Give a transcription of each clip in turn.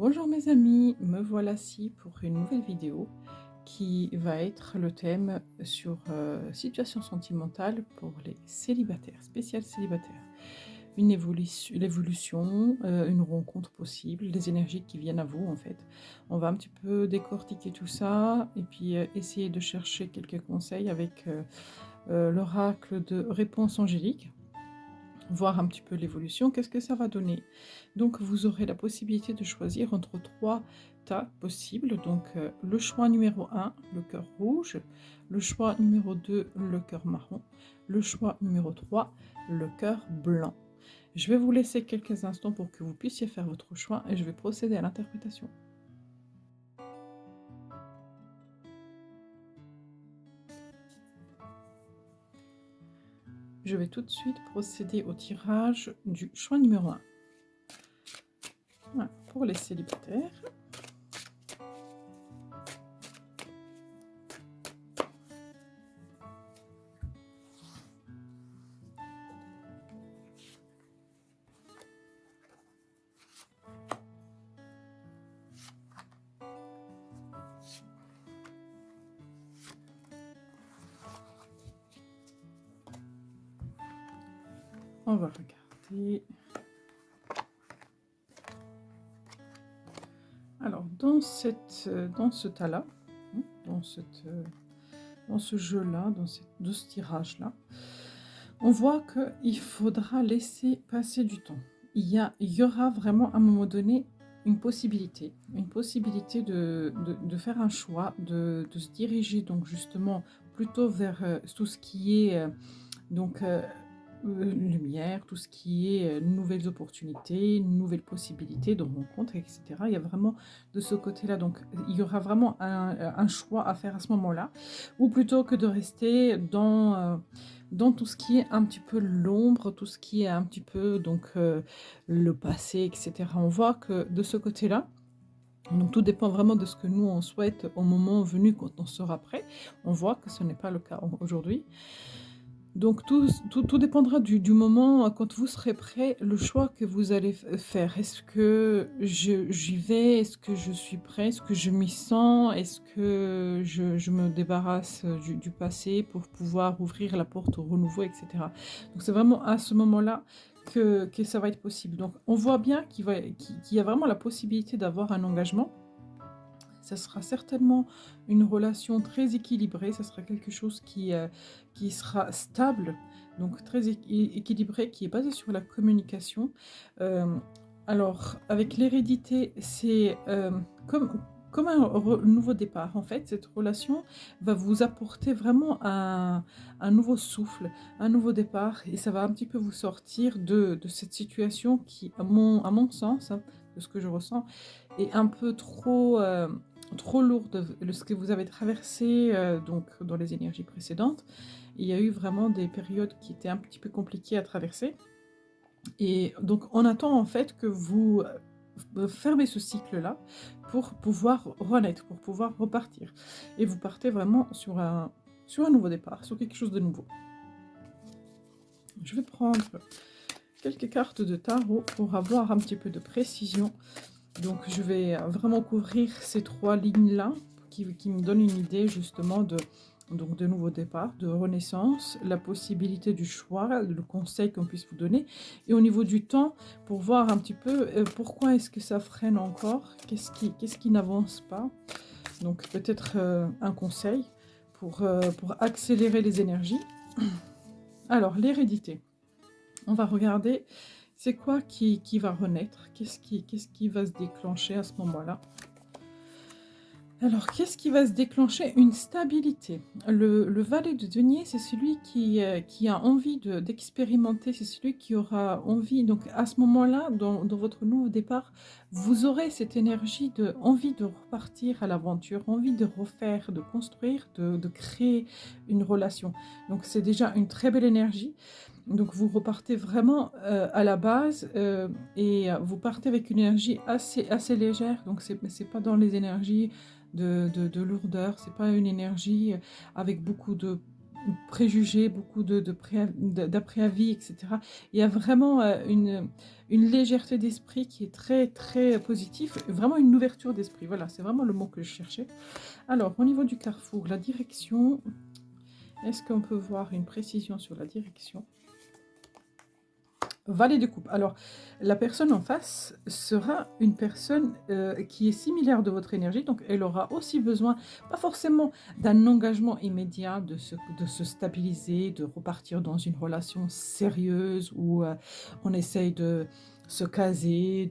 Bonjour mes amis, me voilà-ci pour une nouvelle vidéo qui va être le thème sur situation sentimentale pour les célibataires, spécial célibataire. L'évolution, une rencontre possible, les énergies qui viennent à vous en fait. On va un petit peu décortiquer tout ça et puis essayer de chercher quelques conseils avec l'oracle de réponse angélique, voir un petit peu l'évolution, qu'est-ce que ça va donner. Donc vous aurez la possibilité de choisir entre 3 tas possibles. Donc le choix numéro 1, le cœur rouge, le choix numéro 2, le cœur marron, le choix numéro 3, le cœur blanc. Je vais vous laisser quelques instants pour que vous puissiez faire votre choix et je vais procéder à l'interprétation. Je vais tout de suite procéder au tirage du choix numéro 1. Voilà, pour les célibataires. On va regarder. Alors, dans ce tas-là, dans ce jeu-là, dans ce tirage-là, on voit qu'il faudra laisser passer du temps. Il y aura vraiment à un moment donné une possibilité de faire un choix, de se diriger donc justement plutôt vers tout ce qui est donc lumière, tout ce qui est nouvelles opportunités, nouvelles possibilités de rencontres, etc. Il y a vraiment de ce côté-là, donc il y aura vraiment un choix à faire à ce moment-là, ou plutôt que de rester dans tout ce qui est un petit peu l'ombre, tout ce qui est un petit peu donc le passé, etc. On voit que de ce côté-là, donc tout dépend vraiment de ce que nous on souhaite au moment venu quand on sera prêt. On voit que ce n'est pas le cas aujourd'hui. Donc tout dépendra du moment, quand vous serez prêt, le choix que vous allez faire. Est-ce que j'y vais? Est-ce que je suis prêt? Est-ce que je m'y sens? Est-ce que je me débarrasse du passé pour pouvoir ouvrir la porte au renouveau, etc. Donc c'est vraiment à ce moment-là que ça va être possible. Donc on voit bien qu'il y a vraiment la possibilité d'avoir un engagement. Ça sera certainement une relation très équilibrée, ça sera quelque chose qui sera stable, donc très équilibré, qui est basé sur la communication. Euh, alors, avec l'hérédité, c'est comme un nouveau départ. En fait, cette relation va vous apporter vraiment un nouveau souffle, un nouveau départ, et ça va un petit peu vous sortir de cette situation qui, à mon sens, hein, de ce que je ressens, est un peu trop lourde, ce que vous avez traversé donc dans les énergies précédentes. Il y a eu vraiment des périodes qui étaient un petit peu compliquées à traverser. Et donc on attend en fait que vous fermez ce cycle-là pour pouvoir renaître, pour pouvoir repartir. Et vous partez vraiment sur un nouveau départ, sur quelque chose de nouveau. Je vais prendre quelques cartes de tarot pour avoir un petit peu de précision. Donc je vais vraiment couvrir ces 3 lignes-là qui me donnent une idée justement donc de nouveau départ, de renaissance, la possibilité du choix, le conseil qu'on puisse vous donner. Et au niveau du temps, pour voir un petit peu pourquoi est-ce que ça freine encore, qu'est-ce qui n'avance pas. Donc peut-être un conseil pour accélérer les énergies. Alors l'hérédité. On va regarder c'est quoi qui va renaître, qu'est-ce qui va se déclencher à ce moment-là. Alors, qu'est-ce qui va se déclencher? Une stabilité. Le valet de denier, c'est celui qui a envie d'expérimenter, c'est celui qui aura envie. Donc, à ce moment-là, dans votre nouveau départ, vous aurez cette énergie de envie de repartir à l'aventure, envie de refaire, de construire, de créer une relation. Donc, c'est déjà une très belle énergie. Donc, vous repartez vraiment à la base et vous partez avec une énergie assez légère. Donc, c'est pas dans les énergies de lourdeur, c'est pas une énergie avec beaucoup préjugés, beaucoup d'après-avis, etc. Il y a vraiment une légèreté d'esprit qui est très, très positive, vraiment une ouverture d'esprit. Voilà, c'est vraiment le mot que je cherchais. Alors, au niveau du carrefour, la direction, est-ce qu'on peut voir une précision sur la direction? Valet de coupe. Alors, la personne en face sera une personne qui est similaire de votre énergie, donc elle aura aussi besoin, pas forcément d'un engagement immédiat, de se stabiliser, de repartir dans une relation sérieuse où on essaye de se caser,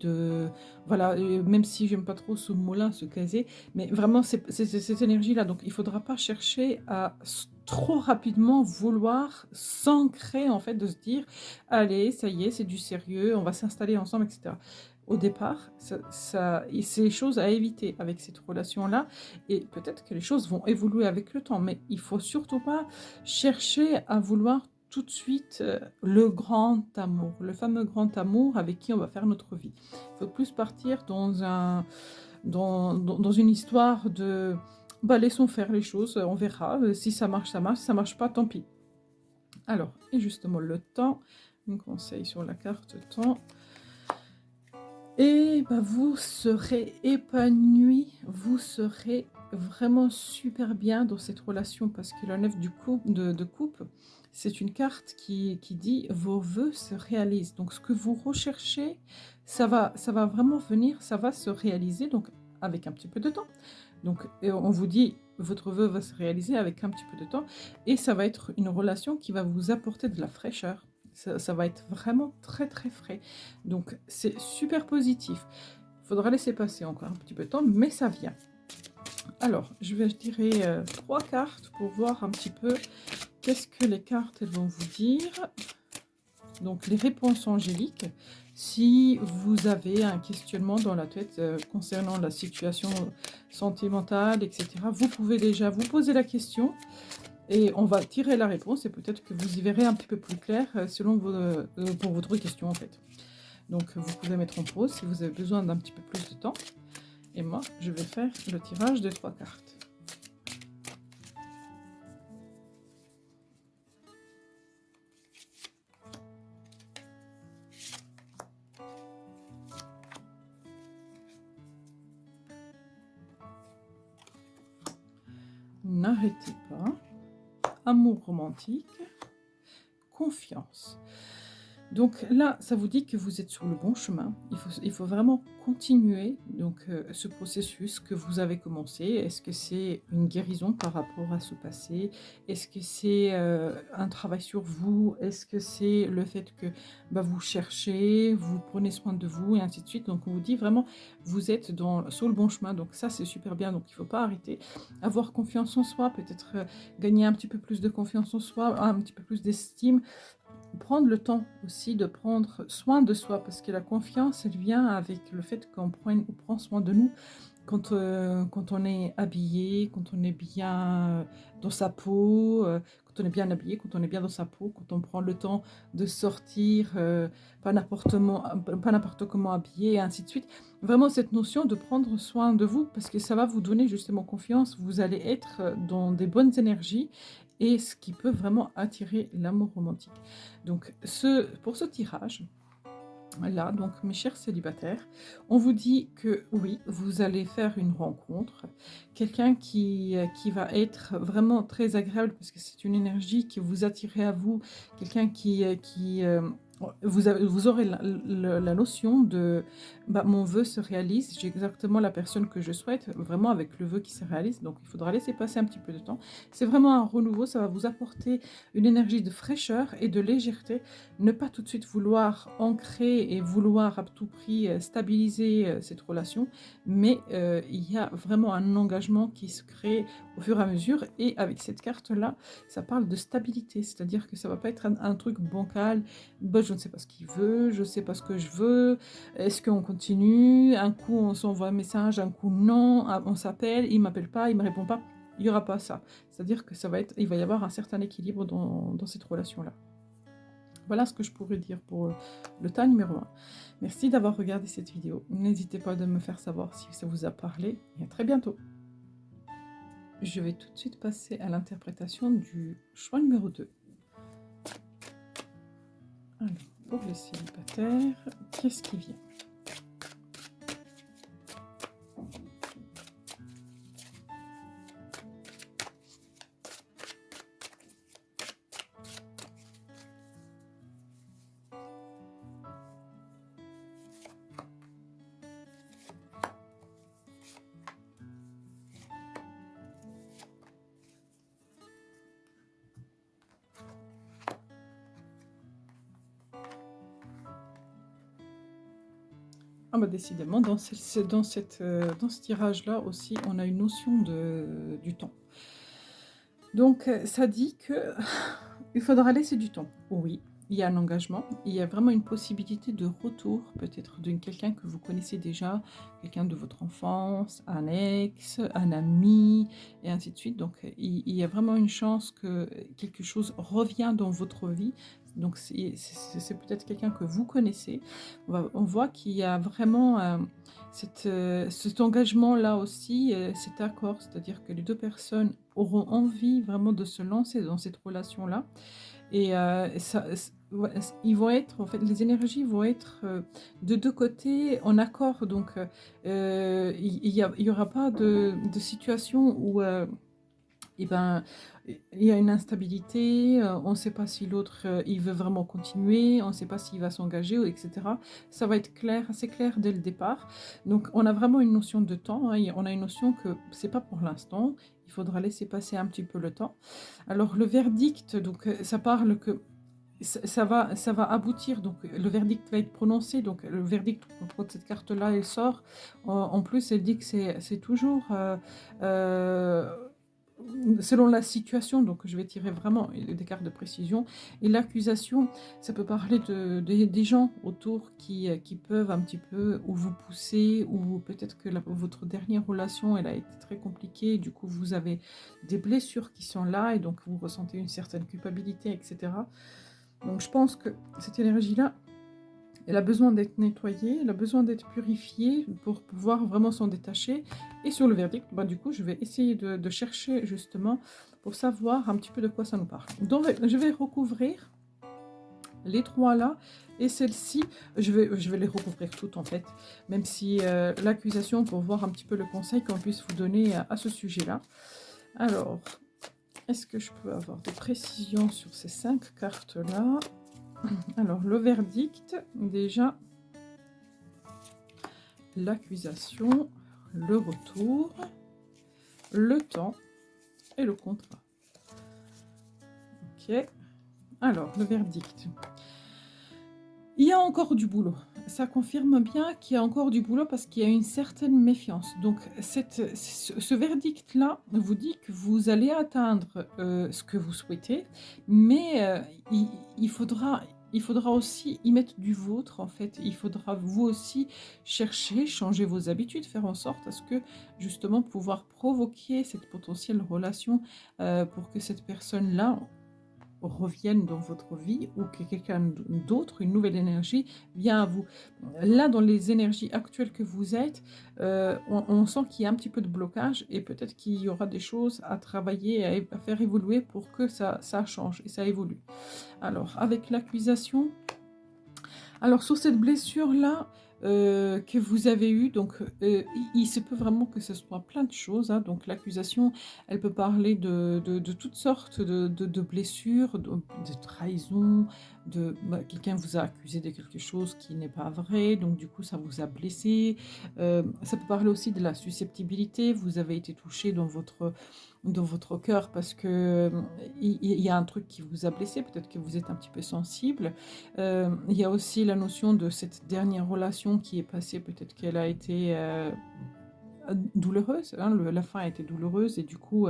voilà, même si j'aime pas trop ce mot-là, se caser, mais vraiment c'est cette énergie-là, donc il faudra pas chercher à trop rapidement vouloir s'ancrer, en fait, de se dire allez, ça y est, c'est du sérieux, on va s'installer ensemble, etc. Au départ, c'est les choses à éviter avec cette relation-là, et peut-être que les choses vont évoluer avec le temps, mais il faut surtout pas chercher à vouloir tout de suite le grand amour, le fameux grand amour avec qui on va faire notre vie. Il faut plus partir dans une histoire de bah, laissons faire les choses, on verra, si ça marche, ça marche, si ça marche pas, tant pis. Alors, et justement le temps, un conseil sur la carte temps. Et bah, vous serez épanoui, vous serez vraiment super bien dans cette relation parce que la 9 de coupe, c'est une carte qui dit vos vœux se réalisent. Donc ce que vous recherchez, ça va vraiment venir, ça va se réaliser, donc avec un petit peu de temps. Donc on vous dit votre vœu va se réaliser avec un petit peu de temps et ça va être une relation qui va vous apporter de la fraîcheur. Ça va être vraiment très très frais. Donc c'est super positif. Il faudra laisser passer encore un petit peu de temps, mais ça vient. Alors, je vais tirer 3 cartes pour voir un petit peu qu'est-ce que les cartes elles vont vous dire. Donc les réponses angéliques, si vous avez un questionnement dans la tête concernant la situation sentimentale, etc., vous pouvez déjà vous poser la question. Et on va tirer la réponse et peut-être que vous y verrez un petit peu plus clair selon pour votre question en fait. Donc vous pouvez mettre en pause si vous avez besoin d'un petit peu plus de temps. Et moi, je vais faire le tirage des 3 cartes. N'arrêtez pas. Amour romantique. Confiance. Donc là, ça vous dit que vous êtes sur le bon chemin. Il faut vraiment continuer donc, ce processus que vous avez commencé. Est-ce que c'est une guérison par rapport à ce passé? Est-ce que c'est un travail sur vous? Est-ce que c'est le fait que bah, vous cherchez, vous prenez soin de vous et ainsi de suite? Donc on vous dit vraiment, vous êtes sur le bon chemin. Donc ça, c'est super bien. Donc il ne faut pas arrêter. Avoir confiance en soi, peut-être gagner un petit peu plus de confiance en soi, un petit peu plus d'estime. Prendre le temps aussi de prendre soin de soi, parce que la confiance, elle vient avec le fait qu'on prend soin de nous quand on est habillé, quand on est bien dans sa peau, quand on est bien habillé, quand on est bien dans sa peau, quand on prend le temps de sortir, pas n'importe comment habillé, et ainsi de suite. Vraiment cette notion de prendre soin de vous, parce que ça va vous donner justement confiance, vous allez être dans des bonnes énergies, et ce qui peut vraiment attirer l'amour romantique. Donc pour ce tirage, là, donc mes chers célibataires, on vous dit que oui, vous allez faire une rencontre, quelqu'un qui va être vraiment très agréable parce que c'est une énergie qui vous attirez à vous, quelqu'un vous aurez la notion de bah, mon vœu se réalise, j'ai exactement la personne que je souhaite, vraiment avec le vœu qui se réalise, donc il faudra laisser passer un petit peu de temps. C'est vraiment un renouveau, ça va vous apporter une énergie de fraîcheur et de légèreté. Ne pas tout de suite vouloir ancrer et vouloir à tout prix stabiliser cette relation, mais il y a vraiment un engagement qui se crée au fur et à mesure, et avec cette carte-là, ça parle de stabilité, c'est-à-dire que ça ne va pas être un truc bancal, bah, je ne sais pas ce qu'il veut, je ne sais pas ce que je veux, est-ce qu'on continue, un coup on s'envoie un message, un coup non, on s'appelle, il ne m'appelle pas, il ne me répond pas, il n'y aura pas ça, c'est-à-dire que il va y avoir un certain équilibre dans cette relation-là. Voilà ce que je pourrais dire pour le tas numéro 1. Merci d'avoir regardé cette vidéo. N'hésitez pas de me faire savoir si ça vous a parlé et à très bientôt. Je vais tout de suite passer à l'interprétation du choix numéro 2. Alors, pour les célibataires, qu'est-ce qui vient? Ah bah décidément, dans ce tirage-là aussi, on a une notion du temps. Donc, ça dit que il faudra laisser du temps. Oui, il y a un engagement, il y a vraiment une possibilité de retour, peut-être d'une quelqu'un que vous connaissez déjà, quelqu'un de votre enfance, un ex, un ami, et ainsi de suite. Donc, il y a vraiment une chance que quelque chose revienne dans votre vie. Donc, c'est peut-être quelqu'un que vous connaissez. On voit qu'il y a vraiment cet engagement-là aussi, cet accord, c'est-à-dire que les deux personnes auront envie vraiment de se lancer dans cette relation-là. Et ouais, ils vont être, en fait, les énergies vont être de deux côtés en accord. Donc, il y aura pas de situation où eh ben, il y a une instabilité, on ne sait pas si l'autre, il veut vraiment continuer, on ne sait pas s'il va s'engager, etc. Ça va être clair, assez clair dès le départ. Donc, on a vraiment une notion de temps, hein, on a une notion que c'est pas pour l'instant, il faudra laisser passer un petit peu le temps. Alors, le verdict, donc, ça parle que ça va aboutir, donc le verdict va être prononcé, donc le verdict, quand cette carte-là, elle sort, en plus, elle dit que c'est toujours... euh, selon la situation, donc je vais tirer vraiment des cartes de précision. Et l'accusation, ça peut parler des gens autour qui peuvent un petit peu ou vous pousser, ou peut-être que votre dernière relation, elle a été très compliquée, du coup vous avez des blessures qui sont là, et donc vous ressentez une certaine culpabilité, etc. Donc je pense que cette énergie-là, elle a besoin d'être nettoyée, elle a besoin d'être purifiée pour pouvoir vraiment s'en détacher. Et sur le verdict, bah, du coup, je vais essayer de chercher justement pour savoir un petit peu de quoi ça nous parle. Donc, je vais recouvrir les trois là, et celle-ci, je vais les recouvrir toutes en fait, même si l'accusation, pour voir un petit peu le conseil qu'on puisse vous donner à ce sujet-là. Alors, est-ce que je peux avoir des précisions sur ces 5 cartes-là? Alors, le verdict, déjà, l'accusation, le retour, le temps et le contrat. Ok. Alors, le verdict. Il y a encore du boulot. Ça confirme bien qu'il y a encore du boulot parce qu'il y a une certaine méfiance. Donc, ce verdict-là vous dit que vous allez atteindre ce que vous souhaitez, mais il faudra... Il faudra aussi y mettre du vôtre, en fait. Il faudra vous aussi chercher, changer vos habitudes, faire en sorte à ce que, justement, pouvoir provoquer cette potentielle relation pour que cette personne-là reviennent dans votre vie, ou que quelqu'un d'autre, une nouvelle énergie, vient à vous. Là, dans les énergies actuelles que vous êtes, on sent qu'il y a un petit peu de blocage, et peut-être qu'il y aura des choses à travailler, à faire évoluer pour que ça change et ça évolue. Alors, avec l'accusation, alors sur cette blessure-là que vous avez eue, donc il se peut vraiment que ce soit plein de choses, hein. Donc l'accusation, elle peut parler de toutes sortes de blessures, de trahison, quelqu'un vous a accusé de quelque chose qui n'est pas vrai, donc du coup ça vous a blessé. Ça peut parler aussi de la susceptibilité, vous avez été touché dans votre cœur parce que il y a un truc qui vous a blessé, peut-être que vous êtes un petit peu sensible. Il y a aussi la notion de cette dernière relation qui est passée, peut-être qu'elle a été douloureuse, hein, la fin a été douloureuse, et du coup,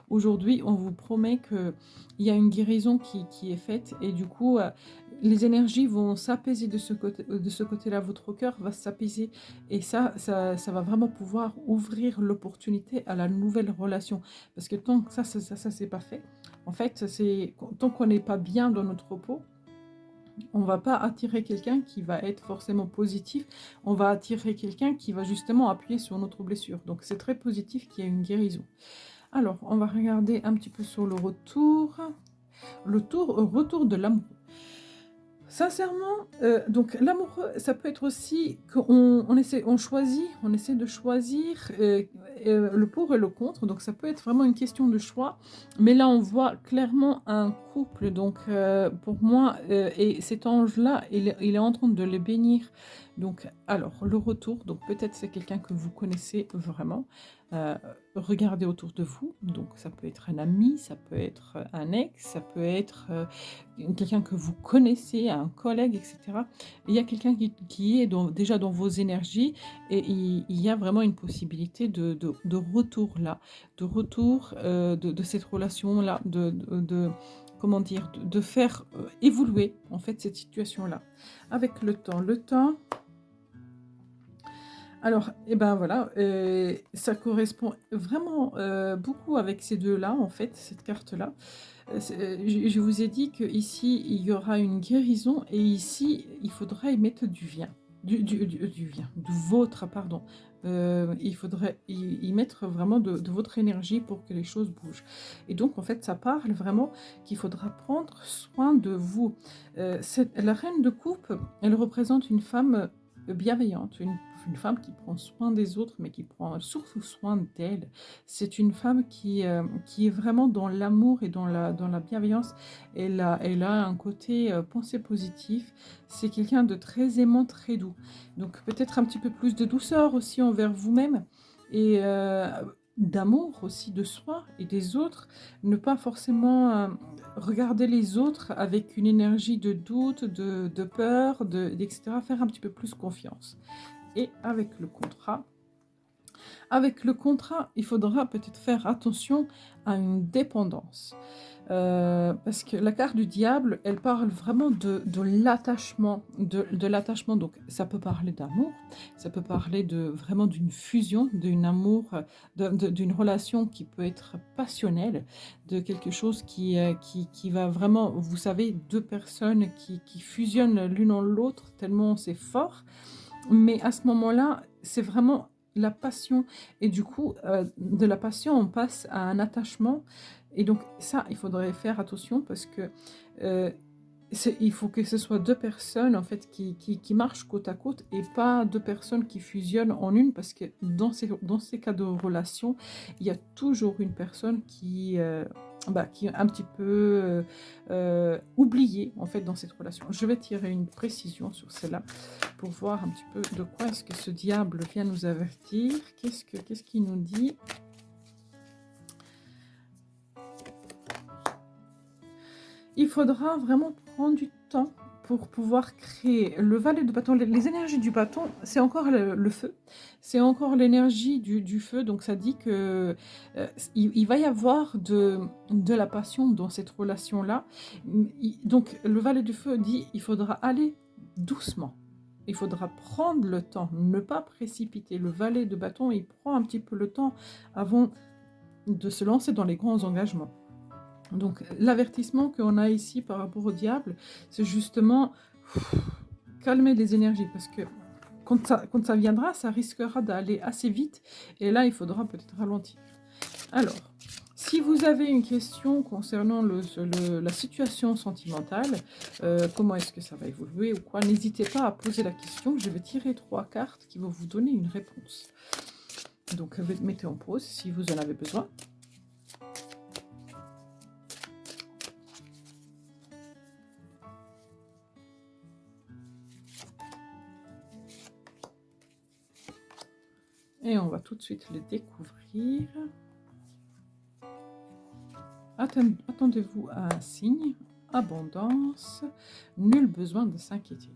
aujourd'hui, on vous promet qu'il y a une guérison qui est faite, et du coup, les énergies vont s'apaiser de ce côté-là, votre cœur va s'apaiser, et ça va vraiment pouvoir ouvrir l'opportunité à la nouvelle relation, parce que tant que ça c'est pas fait, en fait, tant qu'on n'est pas bien dans notre peau, on va pas attirer quelqu'un qui va être forcément positif, on va attirer quelqu'un qui va justement appuyer sur notre blessure. Donc c'est très positif qu'il y ait une guérison. Alors, on va regarder un petit peu sur le retour. Retour de l'amour. Sincèrement, donc l'amoureux, ça peut être aussi qu'on on essaie de choisir, le pour et le contre, donc ça peut être vraiment une question de choix. Mais là, on voit clairement un couple, donc pour moi, et cet ange-là, il est en train de les bénir. Donc alors, le retour, donc peut-être c'est quelqu'un que vous connaissez vraiment. Heu, Regardez autour de vous, donc ça peut être un ami, ça peut être un ex, ça peut être, quelqu'un que vous connaissez, un collègue, et cetera. Il y a quelqu'un qui est déjà dans vos énergies et il y a vraiment une possibilité de retour là, de retour, de cette relation-là, comment dire? De faire, évoluer en fait cette situation-là. Avec le temps. Le temps, alors et ben voilà, ça correspond vraiment, beaucoup avec ces 2 là en fait, cette carte-là. Je vous ai dit qu'ici, il y aura une guérison et ici, il faudra y mettre du vien. Du vien, du vôtre, pardon. Il faudrait y mettre vraiment de votre énergie pour que les choses bougent. Et donc, en fait, ça parle vraiment qu'il faudra prendre soin de vous. La reine de coupe, elle représente une femme bienveillante, une femme qui prend soin des autres, mais qui prend surtout soin d'elle. C'est une femme qui est vraiment dans l'amour et dans la bienveillance. Elle a un côté pensée positif. C'est quelqu'un de très aimant, très doux. Donc peut-être un petit peu plus de douceur aussi envers vous-même et d'amour aussi de soi et des autres. Ne pas forcément regarder les autres avec une énergie de doute, de peur, etc. Faire un petit peu plus confiance. Et avec le contrat, il faudra peut-être faire attention à une dépendance. Parce que la carte du diable, elle parle vraiment de l'attachement, de l'attachement. Donc, ça peut parler d'amour, ça peut parler vraiment d'une fusion, d'un amour, d'une relation qui peut être passionnelle, de quelque chose qui va vraiment, vous savez, deux personnes qui fusionnent l'une en l'autre tellement c'est fort. Mais à ce moment-là, c'est vraiment la passion et du coup, de la passion, on passe à un attachement et donc ça, il faudrait faire attention parce que, heu, il faut que ce soit 2 personnes, en fait, qui marchent côte à côte et pas 2 personnes qui fusionnent en une parce que dans ces cas de relation, il y a toujours une personne qui est un petit peu, oubliée, en fait, dans cette relation. Je vais tirer une précision sur celle-là pour voir un petit peu de quoi est-ce que ce diable vient nous avertir. Qu'est-ce qu'il nous dit? Il faudra vraiment prendre du temps pour pouvoir créer. Le valet de bâton, les énergies du bâton, c'est encore le feu. C'est encore l'énergie du feu. Donc ça dit que il va y avoir de la passion dans cette relation-là. Donc le valet du feu dit il faudra aller doucement. Il faudra prendre le temps, ne pas précipiter. Le valet de bâton, il prend un petit peu le temps avant de se lancer dans les grands engagements. Donc l'avertissement qu'on a ici par rapport au diable, c'est justement calmer les énergies parce que quand ça viendra, ça risquera d'aller assez vite et là, il faudra peut-être ralentir. Alors, si vous avez une question concernant la situation sentimentale, comment est-ce que ça va évoluer ou quoi, n'hésitez pas à poser la question. Je vais tirer 3 cartes qui vont vous donner une réponse. Donc, mettez en pause si vous en avez besoin. Et on va tout de suite les découvrir. Attendez-vous à un signe, abondance, nul besoin de s'inquiéter.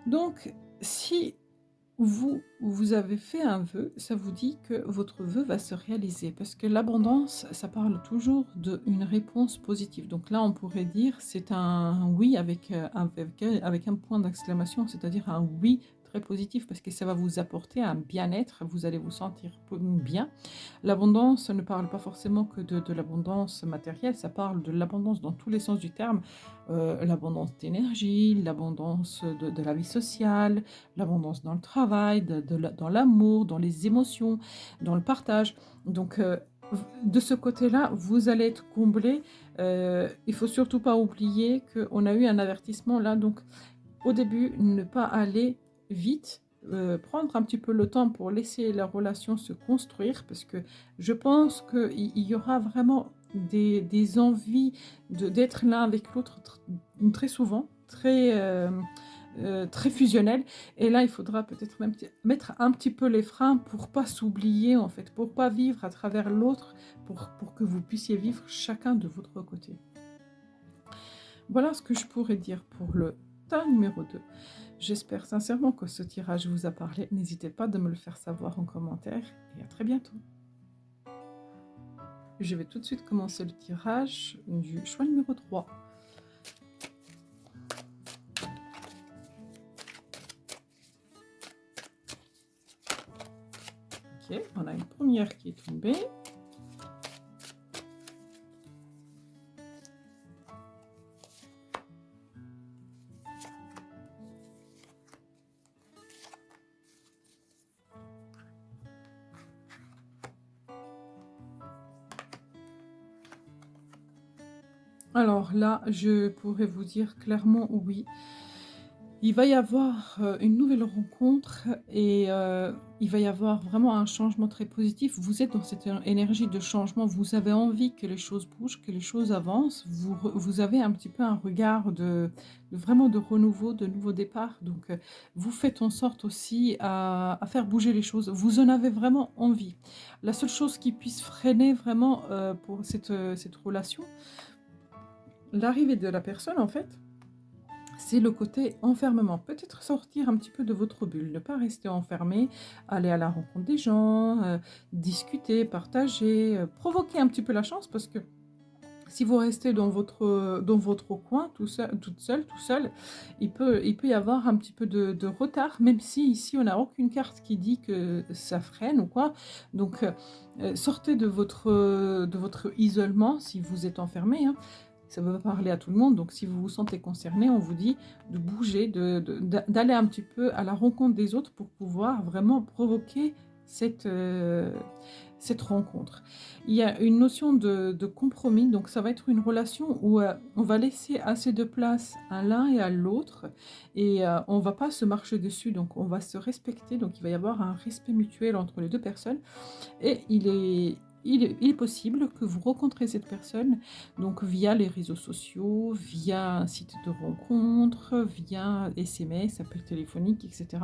Donc, si vous avez fait un vœu, ça vous dit que votre vœu va se réaliser parce que l'abondance, ça parle toujours d'une réponse positive. Donc là, on pourrait dire c'est un oui avec un point d'exclamation, c'est-à-dire un oui très positif parce que ça va vous apporter un bien-être, vous allez vous sentir bien. L'abondance ne parle pas forcément que de l'abondance matérielle, ça parle de l'abondance dans tous les sens du terme, l'abondance d'énergie, l'abondance de la vie sociale, l'abondance dans le travail, dans l'amour, dans les émotions, dans le partage. Donc, De ce côté-là, vous allez être comblé. Il faut surtout pas oublier qu'on a eu un avertissement là, donc au début, ne pas aller vite, prendre un petit peu le temps pour laisser la relation se construire parce que je pense qu'il y aura vraiment des envies d'être l'un avec l'autre très souvent, très fusionnel. Et là, il faudra peut-être même mettre un petit peu les freins pour pas s'oublier en fait, pour pas vivre à travers l'autre, pour que vous puissiez vivre chacun de votre côté. Voilà ce que je pourrais dire pour le tas numéro 2. J'espère sincèrement que ce tirage vous a parlé. N'hésitez pas de me le faire savoir en commentaire et à très bientôt. Je vais tout de suite commencer le tirage du choix numéro 3. Ok, on a une première qui est tombée. Alors là, je pourrais vous dire clairement oui. Il va y avoir une nouvelle rencontre et il va y avoir vraiment un changement très positif. Vous êtes dans cette énergie de changement, vous avez envie que les choses bougent, que les choses avancent. Vous avez un petit peu un regard vraiment de renouveau, de nouveau départ. Donc vous faites en sorte aussi à faire bouger les choses. Vous en avez vraiment envie. La seule chose qui puisse freiner vraiment pour cette relation, l'arrivée de la personne en fait, c'est le côté enfermement. Peut-être sortir un petit peu de votre bulle, ne pas rester enfermé, aller à la rencontre des gens, discuter, partager, provoquer un petit peu la chance parce que si vous restez dans votre coin, tout seul, toute seule, tout seul, il peut y avoir un petit peu de retard, même si ici on n'a aucune carte qui dit que ça freine ou quoi. Donc sortez de votre isolement si vous êtes enfermé, hein. Ça ne veut pas parler à tout le monde, donc si vous vous sentez concerné, on vous dit de bouger, d'aller un petit peu à la rencontre des autres pour pouvoir vraiment provoquer cette rencontre. Il y a une notion de compromis, donc ça va être une relation où on va laisser assez de place à l'un et à l'autre et on ne va pas se marcher dessus, donc on va se respecter, donc il va y avoir un respect mutuel entre les deux personnes et il est possible que vous rencontrez cette personne donc via les réseaux sociaux, via un site de rencontre, via SMS, appel téléphonique, etc.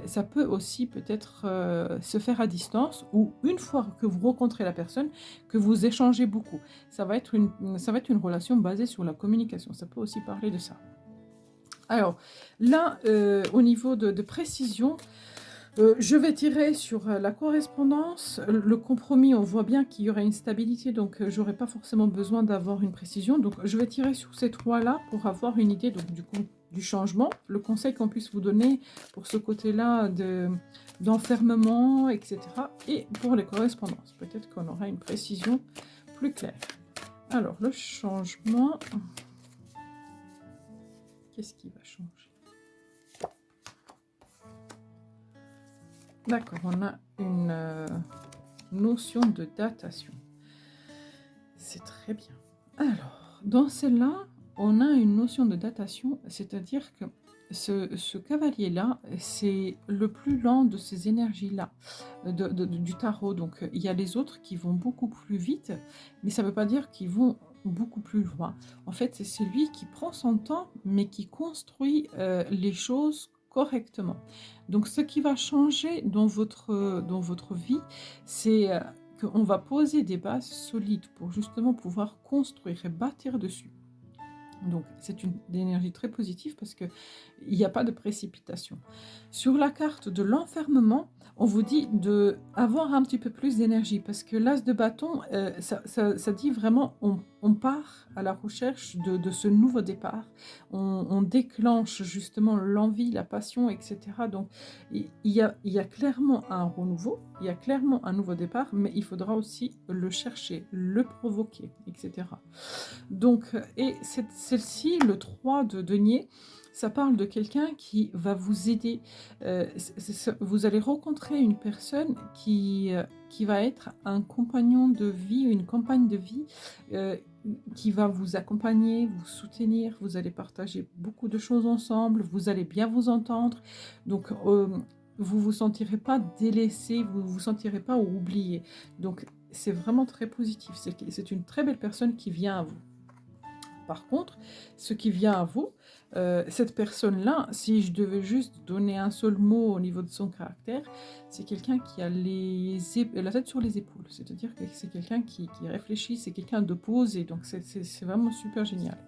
Ça peut aussi peut-être se faire à distance ou une fois que vous rencontrez la personne, que vous échangez beaucoup. Ça va être une relation basée sur la communication. Ça peut aussi parler de ça. Alors là, au niveau de précision, je vais tirer sur la correspondance. Le compromis, on voit bien qu'il y aurait une stabilité, donc j'aurais pas forcément besoin d'avoir une précision. Donc je vais tirer sur ces trois-là pour avoir une idée donc, du changement. Le conseil qu'on puisse vous donner pour ce côté-là d'enfermement, etc. Et pour les correspondances, peut-être qu'on aura une précision plus claire. Alors, le changement... Qu'est-ce qui va changer ? D'accord, on a une notion de datation. C'est très bien. Alors, dans celle-là, on a une notion de datation, c'est-à-dire que ce cavalier-là, c'est le plus lent de ces énergies-là, du tarot. Donc, il y a les autres qui vont beaucoup plus vite, mais ça ne veut pas dire qu'ils vont beaucoup plus loin. En fait, c'est celui qui prend son temps, mais qui construit les choses correctement. Donc, ce qui va changer dans votre vie, c'est qu'on va poser des bases solides pour justement pouvoir construire et bâtir dessus. Donc, c'est une énergie très positive parce qu'il n'y a pas de précipitation. Sur la carte de l'enfermement, on vous dit d'avoir un petit peu plus d'énergie parce que l'as de bâton, ça dit vraiment on part à la recherche de ce nouveau départ. On déclenche justement l'envie, la passion, etc. Donc, il y a clairement un renouveau, il y a clairement un nouveau départ, mais il faudra aussi le chercher, le provoquer, etc. Donc, et celle-ci, le 3 de denier, ça parle de quelqu'un qui va vous aider. Vous allez rencontrer une personne qui va être un compagnon de vie, une compagne de vie, heu, qui va vous accompagner, vous soutenir. Vous allez partager beaucoup de choses ensemble, vous allez bien vous entendre. Donc, vous vous sentirez pas délaissé, vous vous sentirez pas oublié. Donc c'est vraiment très positif. C'est une très belle personne qui vient à vous. Par contre, ce qui vient à vous, cette personne-là, si je devais juste donner un seul mot au niveau de son caractère, c'est quelqu'un qui a la tête sur les épaules. C'est-à-dire que c'est quelqu'un qui réfléchit, c'est quelqu'un de posé. Donc c'est vraiment super génial.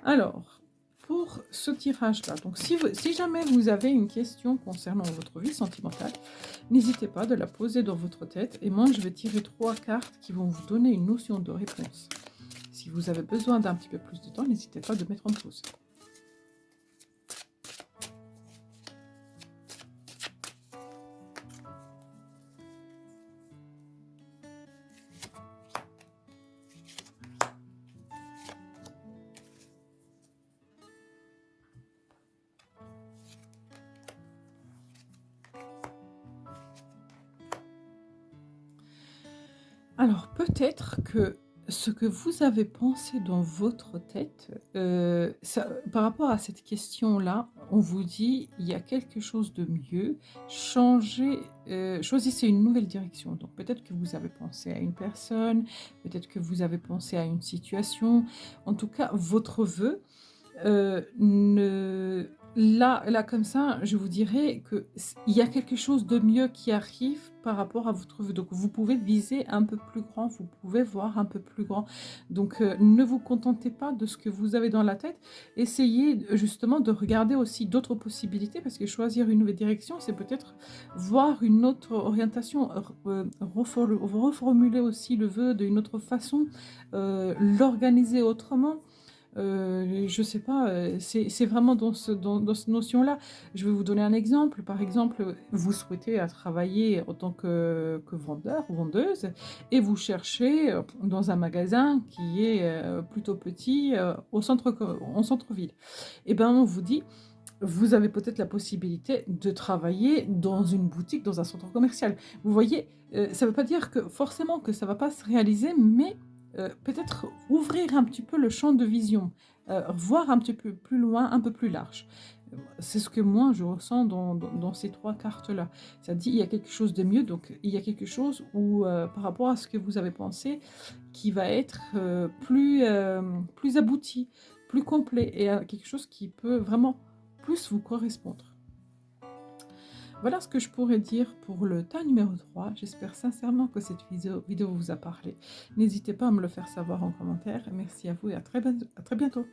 Alors, pour ce tirage-là, donc si jamais vous avez une question concernant votre vie sentimentale, n'hésitez pas de la poser dans votre tête et moi je vais tirer 3 cartes qui vont vous donner une notion de réponse. Si vous avez besoin d'un petit peu plus de temps, n'hésitez pas de mettre en pause. Alors peut-être que ce que vous avez pensé dans votre tête, par rapport à cette question-là, on vous dit: «Il y a quelque chose de mieux, changez, choisissez une nouvelle direction». Donc peut-être que vous avez pensé à une personne, peut-être que vous avez pensé à une situation. En tout cas, votre vœu, ne là comme ça, je vous dirais que il y a quelque chose de mieux qui arrive par rapport à votre vœu. Donc vous pouvez viser un peu plus grand, vous pouvez voir un peu plus grand. Donc ne vous contentez pas de ce que vous avez dans la tête. Essayez justement de regarder aussi d'autres possibilités parce que choisir une nouvelle direction, c'est peut-être voir une autre orientation, reformuler aussi le vœu d'une autre façon, l'organiser autrement. Je sais pas, c'est vraiment dans cette notion-là. Je vais vous donner un exemple. Par exemple, vous souhaitez à travailler en tant que vendeur ou vendeuse et vous cherchez, dans un magasin qui est, plutôt petit, en centre-ville. Et ben, on vous dit: «Vous avez peut-être la possibilité de travailler dans une boutique, dans un centre commercial». Vous voyez? Ça ne veut pas dire que forcément que ça va pas se réaliser, mais peut-être ouvrir un petit peu le champ de vision, voir un petit peu plus loin, un peu plus large. C'est ce que moi je ressens dans ces 3 cartes-là. Ça dit: «Il y a quelque chose de mieux», donc il y a quelque chose où, par rapport à ce que vous avez pensé, qui va être, plus abouti, plus complet et quelque chose qui peut vraiment plus vous correspondre. Voilà ce que je pourrais dire pour le tas numéro 3. J'espère sincèrement que cette vidéo vous a parlé. N'hésitez pas à me le faire savoir en commentaire. Merci à vous et à très bientôt.